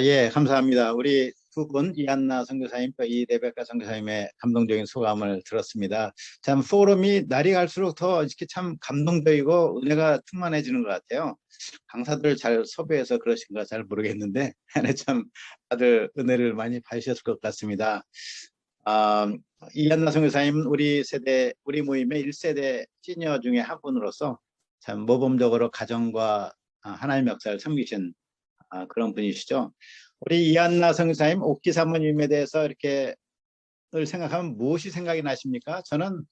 예, 감사합니다. 우리 두 분, 이한나 선교사님과 이레베카 선교사님의 감동적인 소감을 들었습니다. 참, 포럼이 날이 갈수록 더 이렇게 참 감동적이고 은혜가 충만해지는 것 같아요. 강사들 잘 섭외해서 그러신가 잘 모르겠는데, 참, 다들 은혜를 많이 받으셨을 것 같습니다. 아, 이한나 선교사님, 우리 세대, 우리 모임의 1세대 시니어 중에 한 분으로서 참 모범적으로 가정과 하나님의 역사를 섬기신 그런 분이시죠. 우리 이한나 선교사님, 옥기 사모님에 대해서 이렇게 늘 생각하면 무엇이 생각이 나십니까? 저는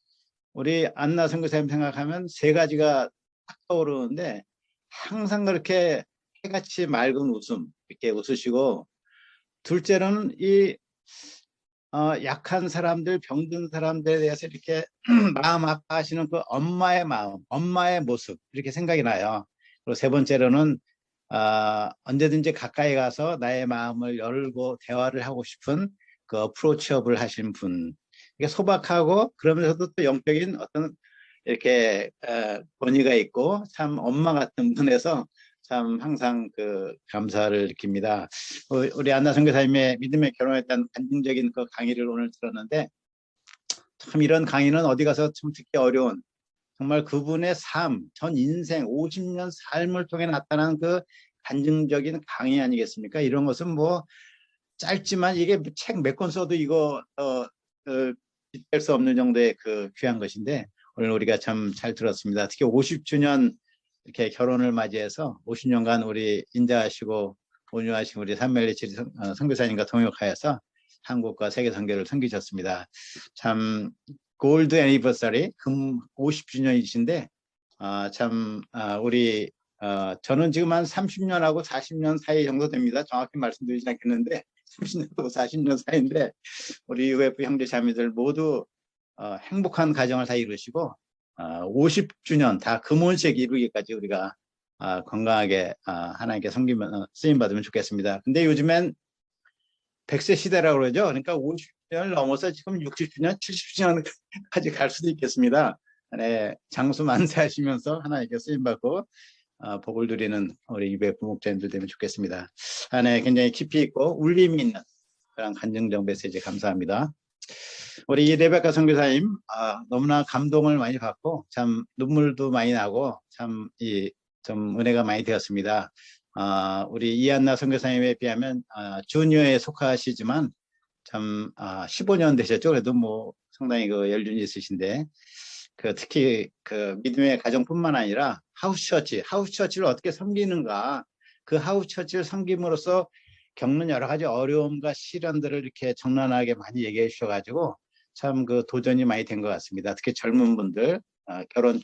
우리 안나 선교사님 생각하면 세 가지가 딱 떠오르는데 항상 그렇게 해같이 맑은 웃음, 이렇게 웃으시고, 둘째로는 약한 사람들, 병든 사람들에 대해서 이렇게 마음 아파하시는 그 엄마의 마음, 엄마의 모습, 이렇게 생각이 나요. 그리고 세 번째로는 언제든지 가까이 가서 나의 마음을 열고 대화를 하고 싶은 그 어프로치업을 하신 분. 이게 소박하고 그러면서도 또 영적인 어떤 이렇게 권위가 있고 참 엄마 같은 분에서 참 항상 그 감사를 느낍니다. 우리 안나 선교사님의 믿음의 결혼에 대한 간증적인 그 강의를 오늘 들었는데 참 이런 강의는 어디 가서 참 듣기 어려운 정말 그분의 삶, 전 인생 50년 삶을 통해 나타난 그 간증적인 강의 아니겠습니까? 이런 것은 뭐 짧지만 이게 책 몇 권 써도 이거 빗댈 수 없는 정도의 그 귀한 것인데 오늘 우리가 참 잘 들었습니다. 특히 50주년 이렇게 결혼을 맞이해서 50년간 우리 인자하시고 온유하신 우리 산멜리치 선교사님과 동역하여서 한국과 세계 선교를 섬기셨습니다. 참 골드 애니버서리 금 50주년이신데 우리 저는 지금 한 30년하고 40년 사이 정도 됩니다. 정확히 말씀드리지 않겠는데 30년하고 40년 사이인데 우리 UF 형제 자매들 모두 행복한 가정을 다 이루시고 50주년 다 금혼색 이루기까지 우리가 건강하게 하나님께 섬기면 쓰임 받으면 좋겠습니다. 근데 요즘엔 100세 시대라고 그러죠. 그러니까 50주년을 넘어서 지금 60주년, 70주년까지 갈 수도 있겠습니다. 네, 장수 만세하시면서 하나님께 쓰임 받고 복을 누리는 우리 이백 부목자님들 되면 좋겠습니다. 네, 굉장히 깊이 있고 울림이 있는 그런 간증적 메시지 감사합니다. 우리 레베카 선교사님 너무나 감동을 많이 받고 참 눈물도 많이 나고 좀 은혜가 많이 되었습니다. 우리 이한나 선교사님에 비하면 주니어에 속하시지만 참 15년 되셨죠. 그래도 뭐 상당히 그 연륜이 있으신데 그 특히 그 믿음의 가정뿐만 아니라 하우스처치를 어떻게 섬기는가, 그 하우스처치를 섬김으로써 겪는 여러 가지 어려움과 시련들을 이렇게 적나라하게 많이 얘기해 주셔가지고 참 그 도전이 많이 된 것 같습니다. 특히 젊은 분들, 결혼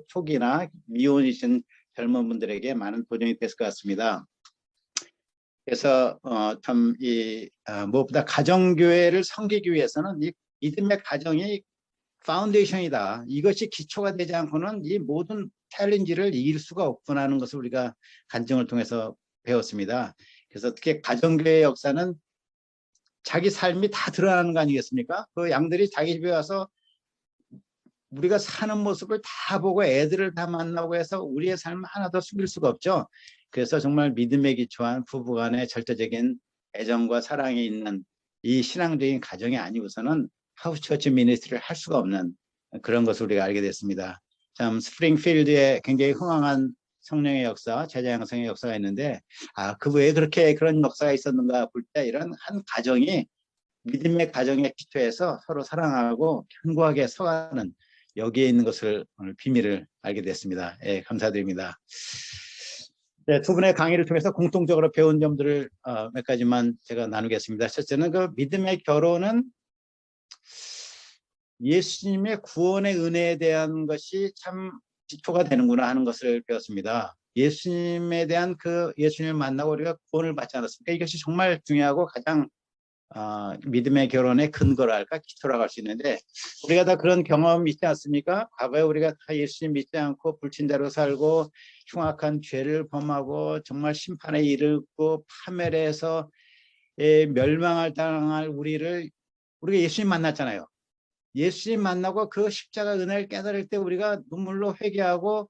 초기나 미혼이신 젊은 분들에게 많은 도전이 됐을 것 같습니다. 그래서 무엇보다 가정교회를 섬기기 위해서는 이 믿음의 가정이 파운데이션이다. 이것이 기초가 되지 않고는 이 모든 챌린지를 이길 수가 없구나 하는 것을 우리가 간증을 통해서 배웠습니다. 그래서 특히 가정교회의 역사는 자기 삶이 다 드러나는 거 아니겠습니까? 그 양들이 자기 집에 와서 우리가 사는 모습을 다 보고 애들을 다 만나고 해서 우리의 삶을 하나도 숨길 수가 없죠. 그래서 정말 믿음에 기초한 부부간의 절대적인 애정과 사랑이 있는 이 신앙적인 가정이 아니고서는 하우스처치 미니스트리를 할 수가 없는 그런 것을 우리가 알게 됐습니다. 참 스프링필드에 굉장히 흥황한 성령의 역사, 제자 양성의 역사가 있는데 그 왜 그렇게 그런 역사가 있었는가 볼 때 이런 한 가정이 믿음의 가정에 기초해서 서로 사랑하고 견고하게 서가는 여기에 있는 것을 오늘 비밀을 알게 됐습니다. 예, 감사드립니다. 네, 두 분의 강의를 통해서 공통적으로 배운 점들을 몇 가지만 제가 나누겠습니다. 첫째는 그 믿음의 결혼은 예수님의 구원의 은혜에 대한 것이 참 기초가 되는구나 하는 것을 배웠습니다. 예수님에 대한 예수님을 만나고 우리가 구원을 받지 않았습니까? 이것이 정말 중요하고 가장 믿음의 결혼의 근거라 할까 기초라고 할 수 있는데 우리가 다 그런 경험 있지 않습니까? 과거에 우리가 다 예수님 믿지 않고 불신자로 살고 흉악한 죄를 범하고 정말 심판에 이르고 파멸해서 멸망을 당할 우리가 예수님 만났잖아요. 예수님 만나고 그 십자가 은혜를 깨달을 때 우리가 눈물로 회개하고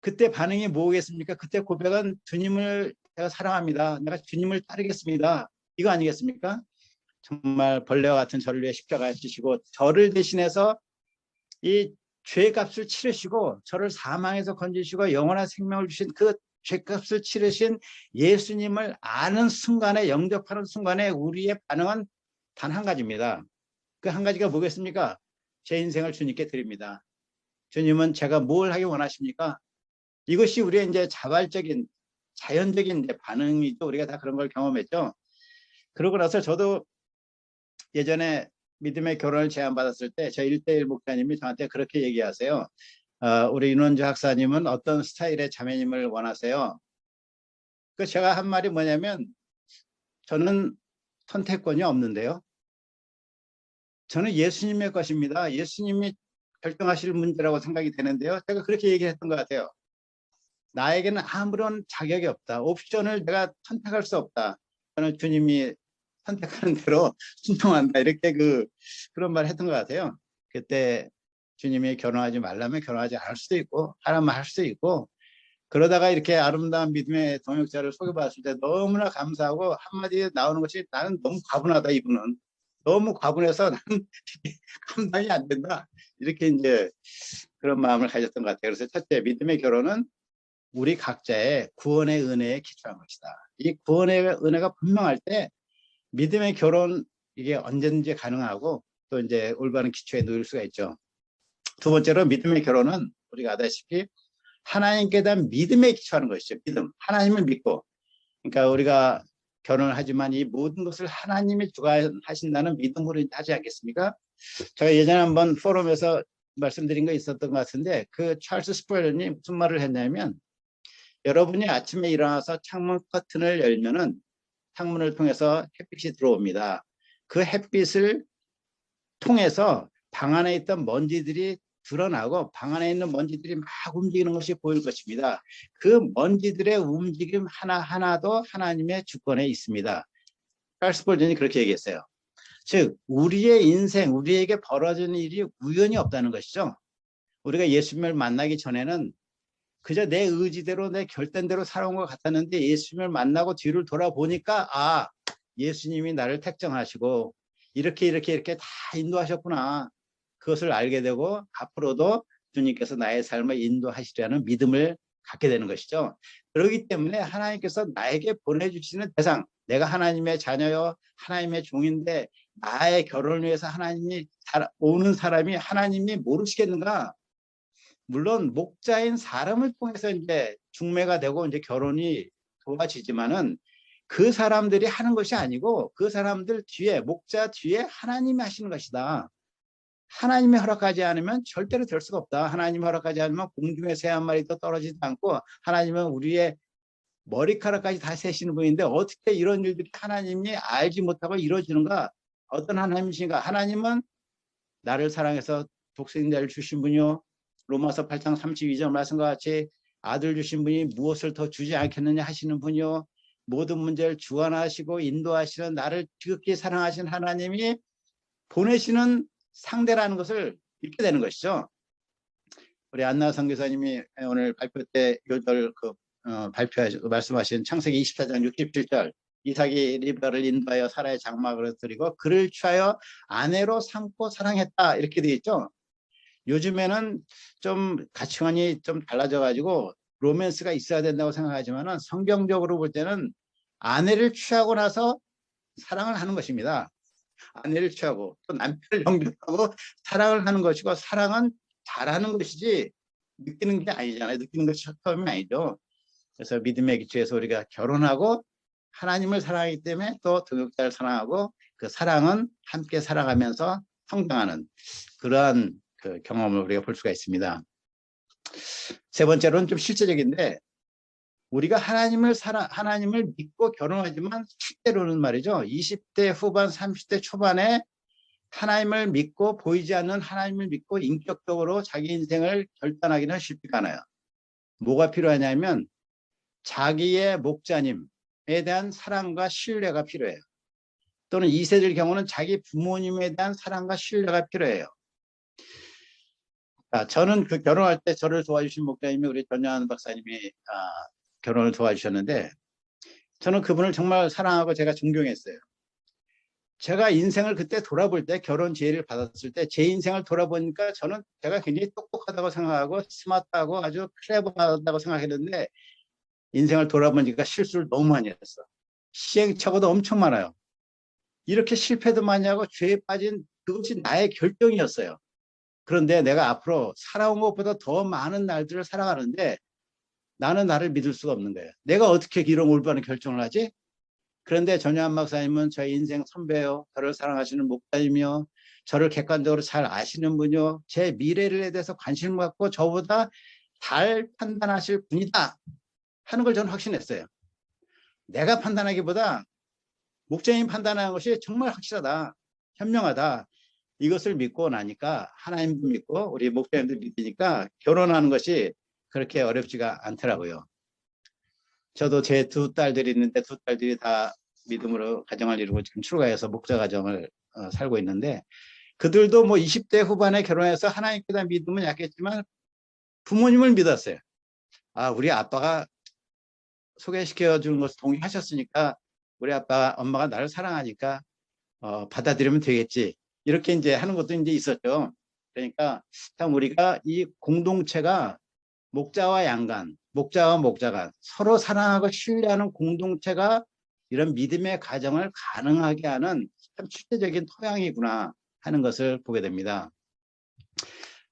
그때 반응이 뭐겠습니까? 그때 고백은 주님을 제가 사랑합니다. 내가 주님을 따르겠습니다. 이거 아니겠습니까? 정말 벌레와 같은 저를 위해 십자가에 지시고 저를 대신해서 이 죄값을 치르시고 저를 사망에서 건지시고 영원한 생명을 주신 그 죄값을 치르신 예수님을 아는 순간에, 영접하는 순간에 우리의 반응은 단 한 가지입니다. 그 한 가지가 뭐겠습니까? 제 인생을 주님께 드립니다. 주님은 제가 뭘 하기 원하십니까? 이것이 우리의 이제 자발적인 자연적인 이제 반응이죠. 우리가 다 그런 걸 경험했죠. 그러고 나서 저도 예전에 믿음의 결혼을 제안받았을 때 저 1대1 목사님이 저한테 그렇게 얘기하세요. 우리 윤원주 학사님은 어떤 스타일의 자매님을 원하세요? 그 제가 한 말이 뭐냐면 저는 선택권이 없는데요. 저는 예수님의 것입니다. 예수님이 결정하실 문제라고 생각이 되는데요. 제가 그렇게 얘기했던 것 같아요. 나에게는 아무런 자격이 없다. 옵션을 내가 선택할 수 없다. 저는 주님이 선택하는 대로 순종한다. 이렇게 그런 말 했던 것 같아요. 그때 주님이 결혼하지 말라면 결혼하지 않을 수도 있고 하라면 할 수도 있고 그러다가 이렇게 아름다운 믿음의 동역자를 소개받았을 때 너무나 감사하고 한마디에 나오는 것이 나는 너무 과분하다. 이분은 너무 과분해서 나는 감당이 안 된다. 이렇게 이제 그런 마음을 가졌던 것 같아요. 그래서 첫째, 믿음의 결혼은 우리 각자의 구원의 은혜에 기초한 것이다. 이 구원의 은혜가 분명할 때 믿음의 결혼 이게 언제든지 가능하고 또 이제 올바른 기초에 놓일 수가 있죠. 두 번째로 믿음의 결혼은 우리가 아다시피 하나님께 대한 믿음에 기초하는 것이죠. 믿음. 하나님을 믿고. 그러니까 우리가 결혼을 하지만 이 모든 것을 하나님이 주관하신다는 믿음으로 하지 않겠습니까? 제가 예전에 한번 포럼에서 말씀드린 거 있었던 것 같은데 그 찰스 스프레더님 무슨 말을 했냐면 여러분이 아침에 일어나서 창문 커튼을 열면은 창문을 통해서 햇빛이 들어옵니다. 그 햇빛을 통해서 방 안에 있던 먼지들이 드러나고 방 안에 있는 먼지들이 막 움직이는 것이 보일 것입니다. 그 먼지들의 움직임 하나하나도 하나님의 주권에 있습니다. 찰스 스펄전이 그렇게 얘기했어요. 즉 우리의 인생, 우리에게 벌어지는 일이 우연이 없다는 것이죠. 우리가 예수님을 만나기 전에는 그저 내 의지대로 내 결단대로 살아온 것 같았는데 예수님을 만나고 뒤를 돌아보니까 예수님이 나를 택정하시고 이렇게 다 인도하셨구나. 그것을 알게 되고 앞으로도 주님께서 나의 삶을 인도하시려는 믿음을 갖게 되는 것이죠. 그렇기 때문에 하나님께서 나에게 보내주시는 대상, 내가 하나님의 자녀요 하나님의 종인데 나의 결혼을 위해서 하나님이 오는 사람이 하나님이 모르시겠는가? 물론 목자인 사람을 통해서 이제 중매가 되고 이제 결혼이 도와지지만은 그 사람들이 하는 것이 아니고 그 사람들 뒤에 목자 뒤에 하나님이 하시는 것이다. 하나님이 허락하지 않으면 절대로 될 수가 없다. 하나님이 허락하지 않으면 공중에 새 한 마리도 떨어지지 않고 하나님은 우리의 머리카락까지 다 세시는 분인데 어떻게 이런 일들이 하나님이 알지 못하고 이루어지는가? 어떤 하나님이신가? 하나님은 나를 사랑해서 독생자를 주신 분이요. 로마서 8장 32절 말씀과 같이 아들 주신 분이 무엇을 더 주지 않겠느냐 하시는 분이요. 모든 문제를 주관하시고 인도하시는 나를 지극히 사랑하신 하나님이 보내시는 상대라는 것을 읽게 되는 것이죠. 우리 안나 선교사님이 오늘 발표 때 요절 말씀하신 창세기 24장 67절 이삭이 리브가를 인도하여 사라의 장막으로 드리고 그를 취하여 아내로 삼고 사랑했다 이렇게 되어 있죠. 요즘에는 좀 가치관이 좀 달라져 가지고 로맨스가 있어야 된다고 생각하지만 성경적으로 볼 때는 아내를 취하고 나서 사랑을 하는 것입니다. 아내를 취하고 또 남편을 영접하고 사랑을 하는 것이고 사랑은 잘하는 것이지 느끼는 게 아니잖아요. 느끼는 것이 처음이 아니죠. 그래서 믿음의 기초에서 우리가 결혼하고 하나님을 사랑하기 때문에 또 동역자를 사랑하고 그 사랑은 함께 살아가면서 성장하는 그러한 그 경험을 우리가 볼 수가 있습니다. 세 번째로는 좀 실제적인데 우리가 하나님을 믿고 결혼하지만 실제로는 말이죠. 20대 후반, 30대 초반에 하나님을 믿고 보이지 않는 하나님을 믿고 인격적으로 자기 인생을 결단하기는 쉽지가 않아요. 뭐가 필요하냐면 자기의 목자님에 대한 사랑과 신뢰가 필요해요. 또는 2세들 경우는 자기 부모님에 대한 사랑과 신뢰가 필요해요. 저는 그 결혼할 때 저를 도와주신 목사님이 우리 전여한 박사님이 결혼을 도와주셨는데 저는 그분을 정말 사랑하고 제가 존경했어요. 제가 인생을 그때 돌아볼 때 결혼 지혜를 받았을 때 제 인생을 돌아보니까 저는 제가 굉장히 똑똑하다고 생각하고 스마트하고 아주 클레버하다고 생각했는데 인생을 돌아보니까 실수를 너무 많이 했어. 시행착오도 엄청 많아요. 이렇게 실패도 많이 하고 죄에 빠진 그것이 나의 결정이었어요. 그런데 내가 앞으로 살아온 것보다 더 많은 날들을 살아가는데 나는 나를 믿을 수가 없는 거예요. 내가 어떻게 이런 올바른 결정을 하지? 그런데 전여한 박사님은 저의 인생 선배요. 저를 사랑하시는 목사님이요. 저를 객관적으로 잘 아시는 분이요. 제 미래에 대해서 관심을 갖고 저보다 잘 판단하실 분이다 하는 걸 저는 확신했어요. 내가 판단하기보다 목사님 판단하는 것이 정말 확실하다. 현명하다. 이것을 믿고 나니까 하나님도 믿고 우리 목사님도 믿으니까 결혼하는 것이 그렇게 어렵지가 않더라고요. 저도 제 두 딸들이 있는데 두 딸들이 다 믿음으로 가정을 이루고 지금 출가해서 목자 가정을 살고 있는데 그들도 뭐 20대 후반에 결혼해서 하나님께 대한 믿음은 약했지만 부모님을 믿었어요. 우리 아빠가 소개시켜 주는 것을 동의하셨으니까 우리 아빠 엄마가 나를 사랑하니까 받아들이면 되겠지. 이렇게 이제 하는 것도 이제 있었죠. 그러니까 참 우리가 이 공동체가 목자와 양간, 목자와 목자간 서로 사랑하고 신뢰하는 공동체가 이런 믿음의 가정을 가능하게 하는 참 실제적인 토양이구나 하는 것을 보게 됩니다.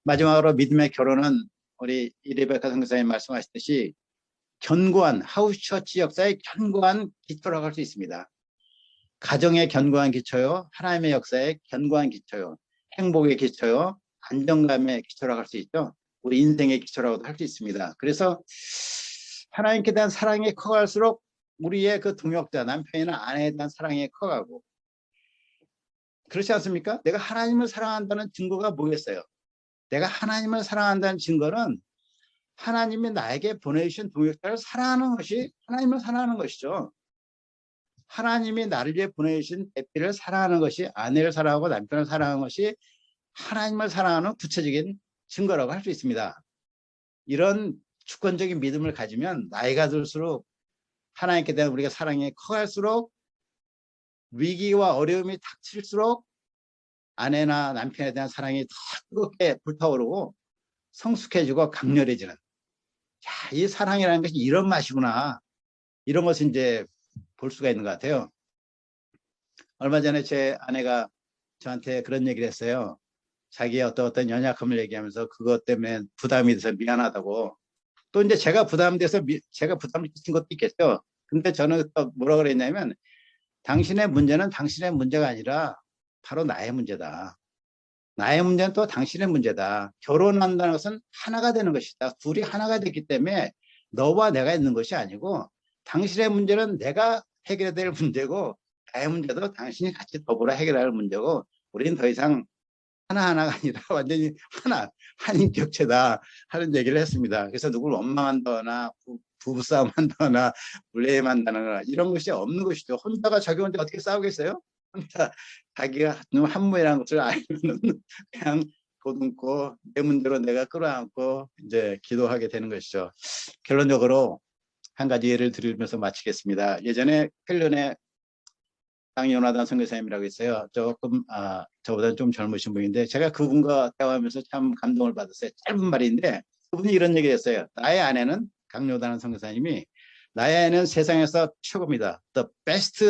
마지막으로 믿음의 결혼은 우리 이레베카 선교사님 말씀하셨듯이 견고한 하우스처치 역사의 견고한 기초라고 할 수 있습니다. 가정의 견고한 기초요, 하나님의 역사의 견고한 기초요, 행복의 기초요, 안정감의 기초라고 할 수 있죠. 우리 인생의 기초라고도 할 수 있습니다. 그래서 하나님께 대한 사랑이 커갈수록 우리의 그 동역자, 남편이나 아내에 대한 사랑이 커가고 그렇지 않습니까? 내가 하나님을 사랑한다는 증거가 뭐겠어요? 내가 하나님을 사랑한다는 증거는 하나님이 나에게 보내주신 동역자를 사랑하는 것이 하나님을 사랑하는 것이죠. 하나님이 나를 위해 보내주신 대피를 사랑하는 것이 아내를 사랑하고 남편을 사랑하는 것이 하나님을 사랑하는 구체적인 증거라고 할 수 있습니다. 이런 주권적인 믿음을 가지면 나이가 들수록 하나님께 대한 우리가 사랑이 커갈수록 위기와 어려움이 닥칠수록 아내나 남편에 대한 사랑이 더 뜨겁게 불타오르고 성숙해지고 강렬해지는 이 사랑이라는 것이 이런 맛이구나. 이런 것을 이제 볼 수가 있는 것 같아요. 얼마 전에 제 아내가 저한테 그런 얘기를 했어요. 자기의 어떤 연약함을 얘기하면서 그것 때문에 부담이 돼서 미안하다고. 또 이제 제가 부담돼서 제가 부담을 끼친 것도 있겠죠. 근데 저는 또 뭐라 그랬냐면 당신의 문제는 당신의 문제가 아니라 바로 나의 문제다. 나의 문제는 또 당신의 문제다. 결혼한다는 것은 하나가 되는 것이다. 둘이 하나가 됐기 때문에 너와 내가 있는 것이 아니고 당신의 문제는 내가 해결해야 될 문제고 나의 문제도 당신이 같이 더불어 해결할 문제고 우리는 더 이상 하나하나가 아니라 완전히 하나, 한인격체다 하는 얘기를 했습니다. 그래서 누굴 원망한다거나 부부싸움 한다거나 물레임한다거나 이런 것이 없는 것이죠. 혼자가 자기 혼자 어떻게 싸우겠어요? 혼자 자기가 한무이라는 것을 알면 그냥 보듬고 내 문제로 내가 끌어안고 이제 기도하게 되는 것이죠. 결론적으로 한 가지 예를 들으면서 마치겠습니다. 예전에 헬련의 장요나단 선교사님이라고 있어요. 조금 저보다는 좀 젊으신 분인데 제가 그분과 대화하면서 참 감동을 받았어요. 짧은 말인데 그분이 이런 얘기를 했어요. 나의 아내는 강요나단 선교사님이 나의 아내는 세상에서 최고입니다. The best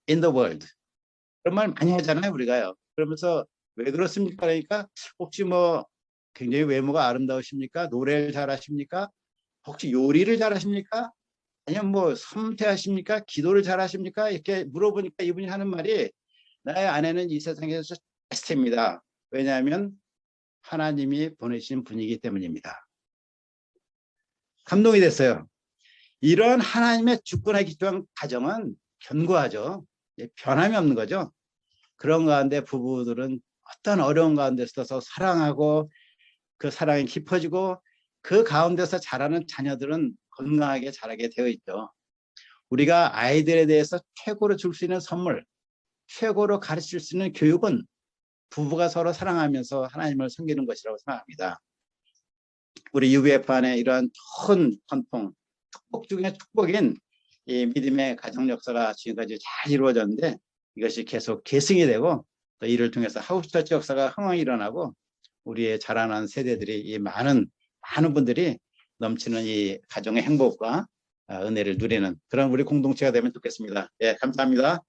in the world. 그런 말 많이 하잖아요, 우리가요. 그러면서 왜 그렇습니까? 그러니까 혹시 뭐 굉장히 외모가 아름다우십니까? 노래를 잘하십니까? 혹시 요리를 잘하십니까? 아니면 뭐 섬태하십니까? 기도를 잘하십니까? 이렇게 물어보니까 이분이 하는 말이 나의 아내는 이 세상에서 베스트입니다. 왜냐하면 하나님이 보내신 분이기 때문입니다. 감동이 됐어요. 이런 하나님의 주권에 기초한 가정은 견고하죠. 변함이 없는 거죠. 그런 가운데 부부들은 어떤 어려운 가운데서 사랑하고 그 사랑이 깊어지고 그 가운데서 자라는 자녀들은 건강하게 자라게 되어 있죠. 우리가 아이들에 대해서 최고로 줄 수 있는 선물, 최고로 가르칠 수 있는 교육은 부부가 서로 사랑하면서 하나님을 섬기는 것이라고 생각합니다. 우리 UBF 안에 이러한 좋은 전통, 축복 중에 축복인 이 믿음의 가정 역사가 지금까지 잘 이루어졌는데 이것이 계속 계승이 되고 또 이를 통해서 하우스처치 역사가 흥황이 일어나고 우리의 자라난 세대들이 이 많은 분들이 넘치는 이 가정의 행복과 은혜를 누리는 그런 우리 공동체가 되면 좋겠습니다. 예, 감사합니다.